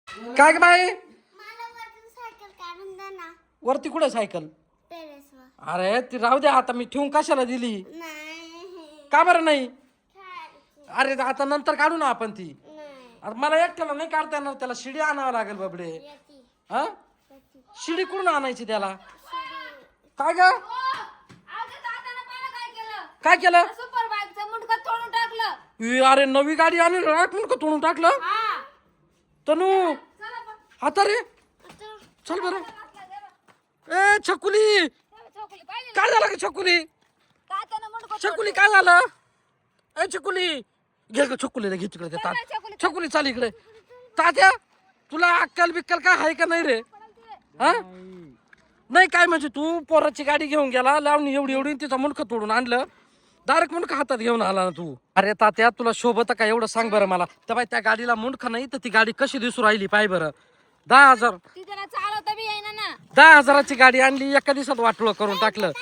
काय ग बाई? मला वरती सायकल काढून दे ना. वरती कुठे सायकल? टेरेसवर. अरे ती राहू दे आता, मी ठेवून कशाला दिली? नाही. का बरं नाही? खायचं. अरे आता नंतर काढू ना आपण ती. नाही. अरे मला एकट्याला नाही काढता येणार, त्याला शिडी आणावं लागेल बाबडे. येती. हा येती. शिडी कुठून आणायची त्याला? शिडी. काय ग? काय केलं? सुपर बाईकचं मुंडकं तोडून टाकलं. अरे नवी गाडी आणली का तोडून टाकलं? हा. तनू आता रे आता चल बरं. ए छकुली, चोकली पाहिली काय झालं ग छकुली? तात्यानं मुंडकं छकुली काय झालं? ए छकुली घे ग, छकुलीला घे तिकडे. चल ना, छकुली. छकुली चाल इकडे. तात्या तुला अक्कल बिक्कल काय आहे का नाही रे? हा नाही काय म्हणजे तू पोराची गाडी घेऊन गेला, लावणी एवढी एवढी तिचा मुंडकं तोडून आणलं, डायरेक्ट मुंडकं हातात घेऊन आला ना तू. अरे तात्या तुला शोभत का एवढं सांग बरं मला. त्या बाई त्या गाडीला मुंडकं नाही तर ती गाडी कशी दिसू राहिली पाय बरं. 10,000 ती त्याला चालवता बी येईना ना. 10,000ची गाडी आणली, एका दिवसात वाटोळं करून टाकलं.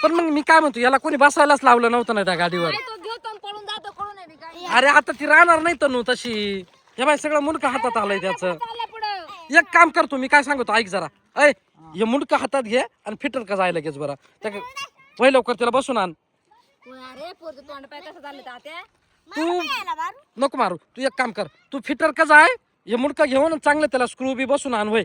पण मग मी काय म्हणतो, याला कोणी बसायलाच लावलं नव्हतं ना त्या गाडीवर. नाही तो घेतो आणि पळून जातो कळून नाही काय. अरे आता ती राहणार नाही तनू तशी. हे बाई सगळं मुंडकं हातात आलंय त्याचं. चालला पुढं. एक काम करतो मी, काय सांगतो ऐक जरा. ऐ हे मुंडकं हातात घे आणि फिटर का जायला लगेच बरं. त्या वय लवकर त्याला बसून आण. अरे पोरचं तोंड पाय कसं झालं तात्या. तू याला मारू. नको मारू, तू एक काम कर, तू फिटर का जाय, हे मुंडकं घेऊन आणि चांगलं त्याला स्क्रू बी बसून आण. वय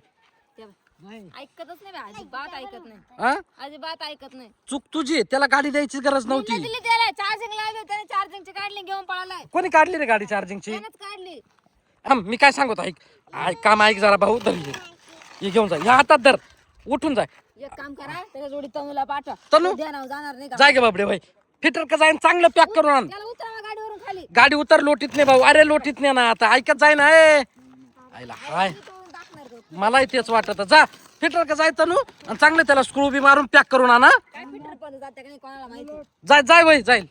ऐकतच नाही बा, अजिबात ऐकत नाही. हा अजिबात ऐकत नाही. चूक तुझी, त्याला गाडी द्यायची गरज मी नव्हती. दिली त्याला चार्जिंग लावली, त्याने चार्जिंगची काढली घेऊन पळालाय. कोणी काढली रे गाडी चार्जिंगची? त्यानंच काढली. मी काय सांगतो ऐक. काम ऐक जरा भाऊ. धर हे घेऊन जाय, ह्या हातात धर, उठून जाय. एक काम करा, त्याच्या जोडी तनूला पाठवा. तनू? तो ध्यानावर जाणार नाही का. जाय गे बाबडे भाई, फिटर का जाईन चांगलं पॅक करून आण. त्याला उतरावा गाडीवरून खाली. गाडी उतर, लोटीत नाही भाऊ. अरे लोटीत नाही ना, आता ऐकत जाय ना. आईला हाय, तोडून टाकणार तो. मलाही तेच वाटत. जा फिटर का जाय तनू आणि चांगलं त्याला स्क्रू बी मारून पॅक करून आणा. काय फिटर पण जाते का नाही कोणाला माहिती. जाय जाय वय जाईल.